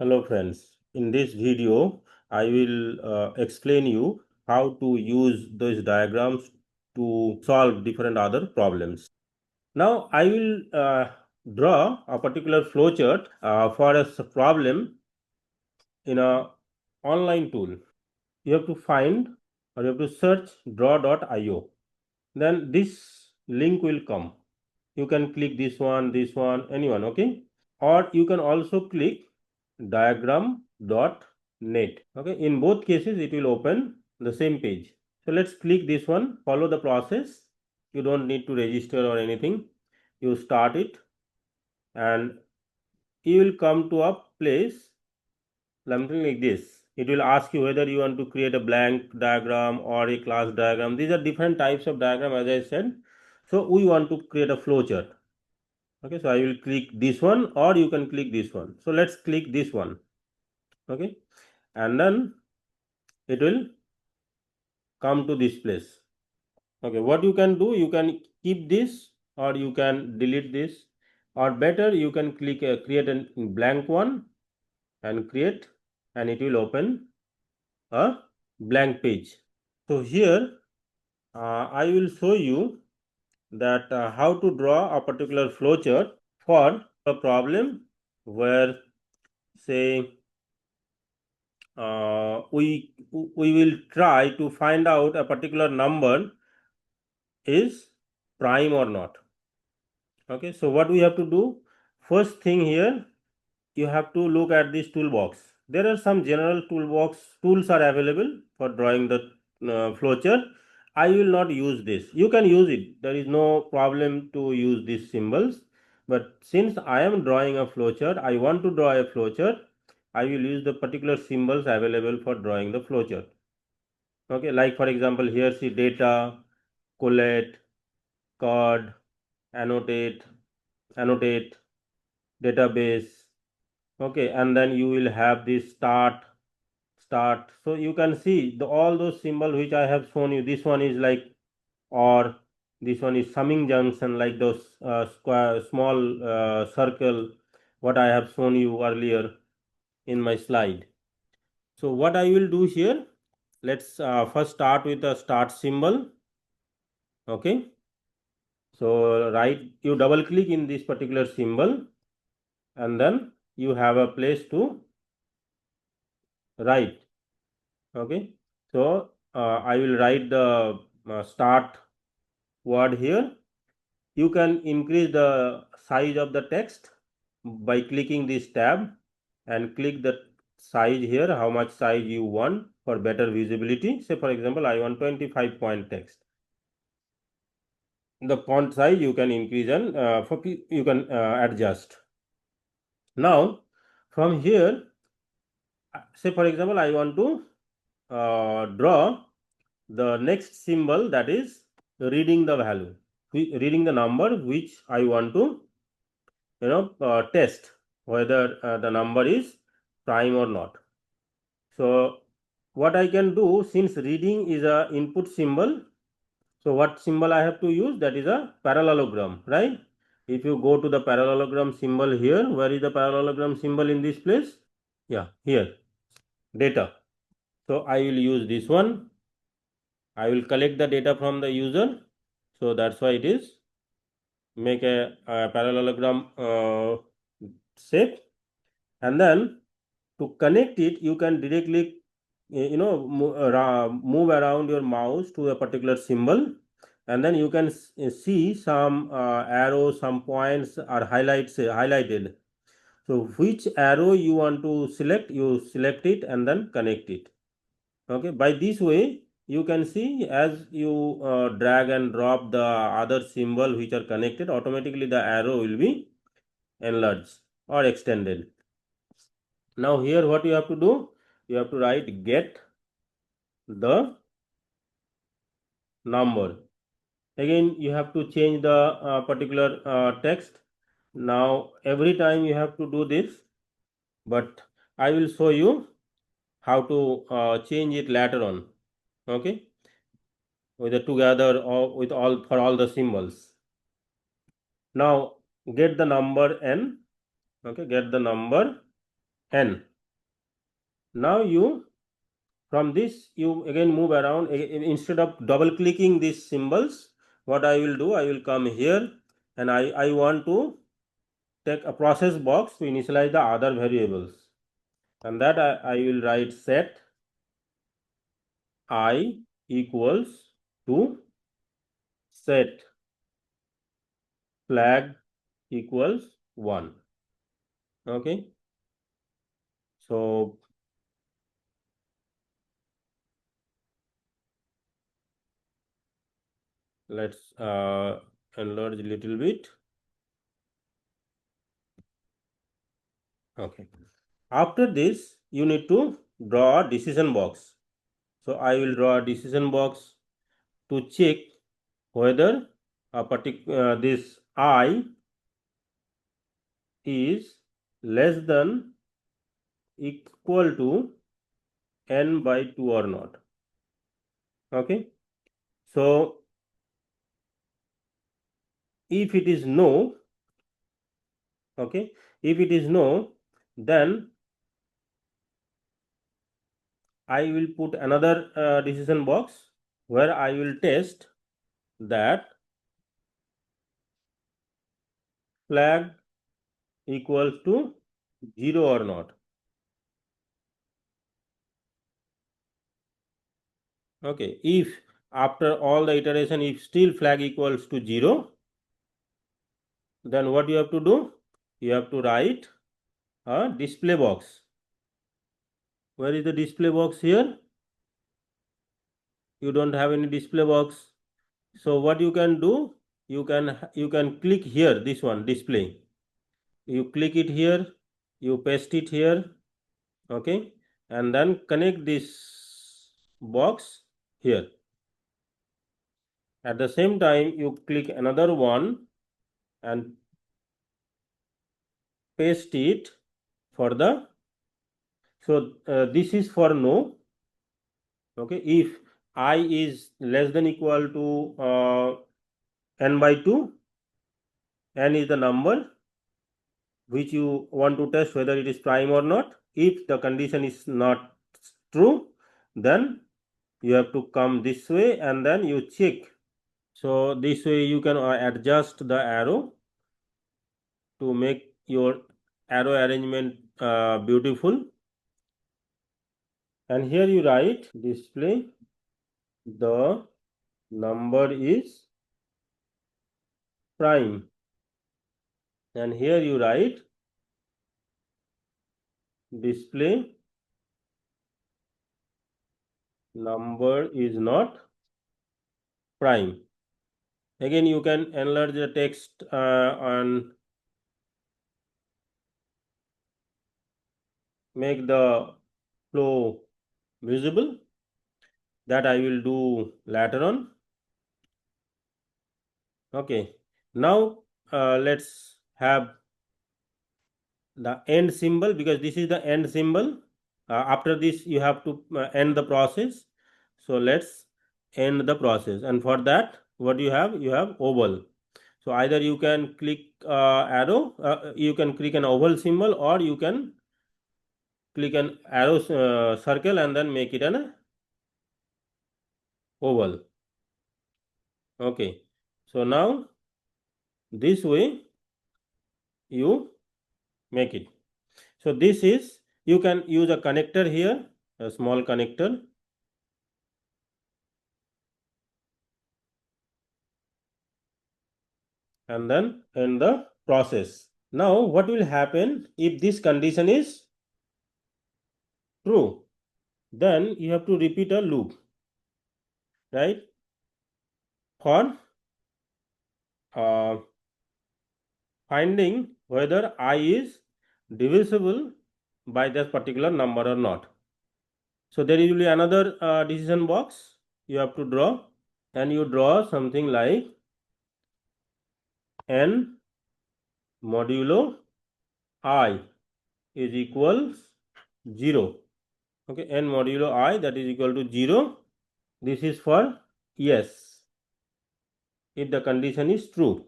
Hello friends, in this video I will explain you how to use those diagrams to solve different other problems. Now I will draw a particular flowchart for a problem in a online tool. You have to find or you have to search draw.io. Then this link will come. You can click this one, anyone, okay? Or you can also click diagram.net. Okay, in both cases it will open the same page. So let's click this one, follow the process. You don't need to register or anything. You start it and you will come to a place something like this. It will ask you whether you want to create a blank diagram or a class diagram. These are different types of diagram, as I said. So we want to create a flowchart. Okay, so I will click this one or you can click this one. So let's click this one. Okay, and then it will come to this place. Okay, what you can do, you can keep this or you can delete this, or better you can click create a blank one and create, and it will open a blank page. So here I will show you that how to draw a particular flowchart for a problem where, say, we will try to find out a particular number is prime or not. Okay, so what we have to do, first thing here, you have to look at this toolbox. There are some general toolbox tools are available for drawing the flowchart. I will not use this. You can use it, there is no problem to use these symbols, but since I am drawing a flowchart, I want to draw a flowchart, I will use the particular symbols available for drawing the flowchart. Okay, like for example, here see data, collect, card, annotate, database. Okay, and then you will have this start. So you can see all those symbols which I have shown you. This one is like or, this one is summing junction, like those square small circle what I have shown you earlier in my slide. So what I will do here, let's first start with the start symbol. Okay, so you double click in this particular symbol and then you have a place to write. Okay, so I will write the start word here. You can increase the size of the text by clicking this tab and click the size here, how much size you want for better visibility. Say for example, I want 25 point text. The font size you can increase and you can adjust. Now from here, say for example, I want to draw the next symbol, that is reading the value, reading the number which I want to test whether the number is prime or not. So what I can do, since reading is a input symbol, so what symbol I have to use, that is a parallelogram, right? If you go to the parallelogram symbol here, where is the parallelogram symbol in this place? Yeah, here, data. So I will use this one. I will collect the data from the user. So that's why it is make a parallelogram shape, and then to connect it, you can directly move around your mouse to a particular symbol, and then you can see some arrows, some points are highlighted. So which arrow you want to select, you select it and then connect it. Okay, by this way you can see, as you drag and drop the other symbol which are connected, automatically the arrow will be enlarged or extended. Now here what you have to do, you have to write get the number. Again you have to change the particular text. Now every time you have to do this, but I will show you how to change it later on. Okay, with the together or with all for all the symbols. Now get the number n. Okay, get the number n. Now you, from this you again move around. Instead of double clicking these symbols, what I will do, I will come here and I want to take a process box to initialize the other variables, and that I will write set I equals to set flag equals 1. Okay, so let's enlarge a little bit. Okay, after this you need to draw a decision box. So I will draw a decision box to check whether a particular this I is less than equal to n by 2 or not. Okay, so if it is no, okay, if it is no, then I will put another decision box where I will test that flag equals to 0 or not. Okay, if after all the iteration if still flag equals to 0, then what you have to do? You have to write a display box. Where is the display box here? You don't have any display box. So what you can do? You can click here, this one, display. You click it here, you paste it here, okay, and then connect this box here. At the same time, you click another one and paste it for the, so this is for no. Okay, if I is less than equal to n by 2, n is the number which you want to test whether it is prime or not. If the condition is not true, then you have to come this way and then you check. So this way you can adjust the arrow to make your arrow arrangement beautiful. And here you write display the number is prime, and here you write display number is not prime. Again you can enlarge the text and make the flow visible. That I will do later on. Okay, now let's have the end symbol, because this is the end symbol. After this you have to end the process. So let's end the process, and for that what you have oval. So either you can click arrow, you can click an oval symbol, or you can click an arrow circle and then make it an oval. Okay, so now this way you make it. So this is, you can use a connector here, a small connector, and then end the process. Now what will happen if this condition is true? Then you have to repeat a loop, right, for finding whether I is divisible by that particular number or not. So there will be another decision box you have to draw, and you draw something like n modulo I is equals 0. Okay, n modulo I, that is equal to 0. This is for yes. If the condition is true,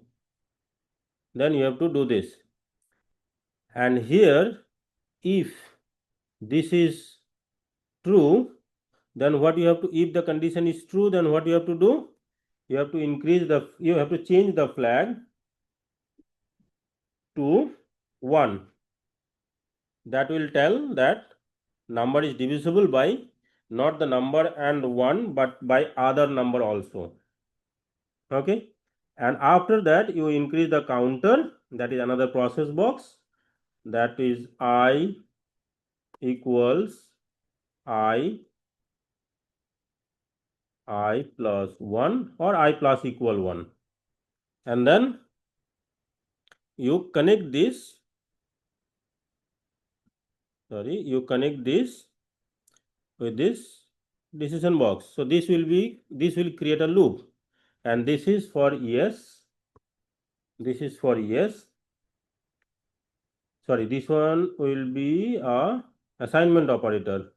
then you have to do this. And here, if this is true, then what you have to, if the condition is true, then what you have to do? You have to you have to change the flag to 1. That will tell that number is divisible by not the number and 1, but by other number also. Okay, and after that you increase the counter, that is another process box, that is I equals I plus 1 or I plus equal 1, and then you connect this, you connect this with this decision box. So this will create a loop, and this is for yes, this is for yes, this one will be a assignment operator,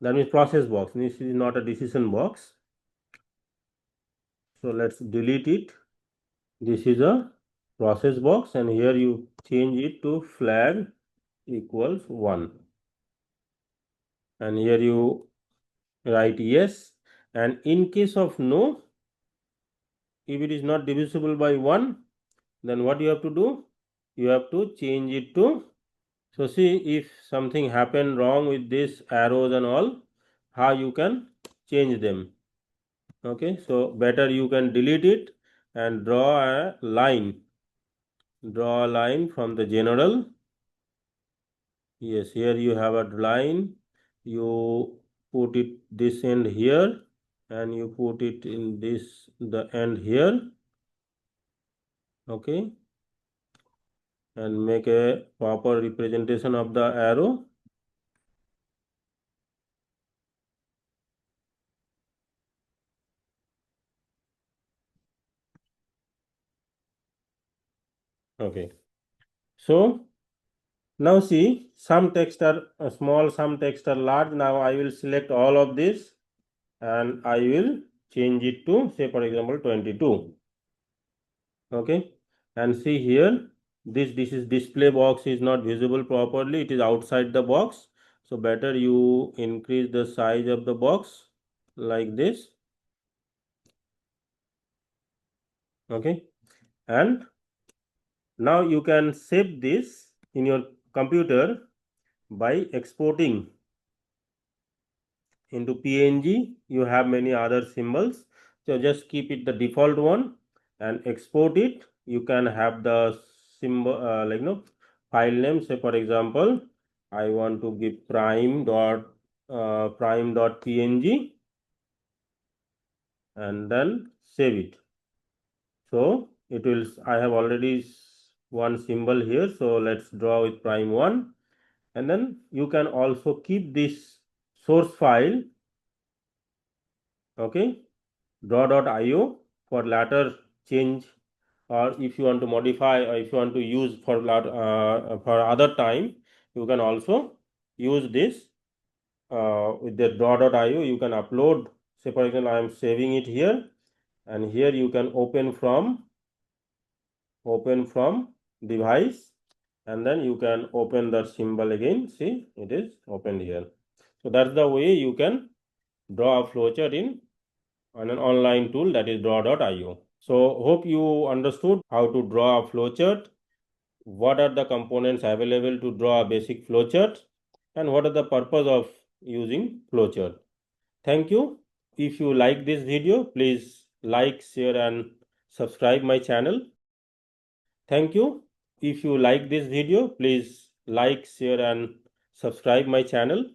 that means process box. This is not a decision box, so let's delete it. This is a process box, and here you change it to flag equals 1, and here you write yes, and in case of no, if it is not divisible by 1, then what you have to do? You have to change it to, so see if something happened wrong with this arrows and all, how you can change them. Okay, so better you can delete it and draw a line. Draw a line from the general. Yes, here you have a line. You put it this end here, and you put it in this the end here. Okay, and make a proper representation of the arrow. Okay, so now see, some text are small, some text are large. Now I will select all of this and I will change it to, say for example, 22. Okay, and see here, this is display box is not visible properly, it is outside the box. So better you increase the size of the box like this. Okay, and now you can save this in your computer by exporting into PNG. You have many other symbols, so just keep it the default one and export it. You can have the symbol file name. Say for example, I want to give prime.png and then save it. So it will, I have already one symbol here, so let's draw with prime1, and then you can also keep this source file, okay, draw.io, for later change, or if you want to modify, or if you want to use for other time, you can also use this with the draw.io. You can upload, say for example, I am saving it here, and here you can open from device, and then you can open the symbol again. See, it is opened here. So that's the way you can draw a flowchart in on an online tool, that is draw.io. So hope you understood how to draw a flowchart, what are the components available to draw a basic flowchart, and what are the purpose of using flowchart. Thank you. If you like this video, please like, share and subscribe my channel. Thank you. If you like this video, please like, share and subscribe my channel.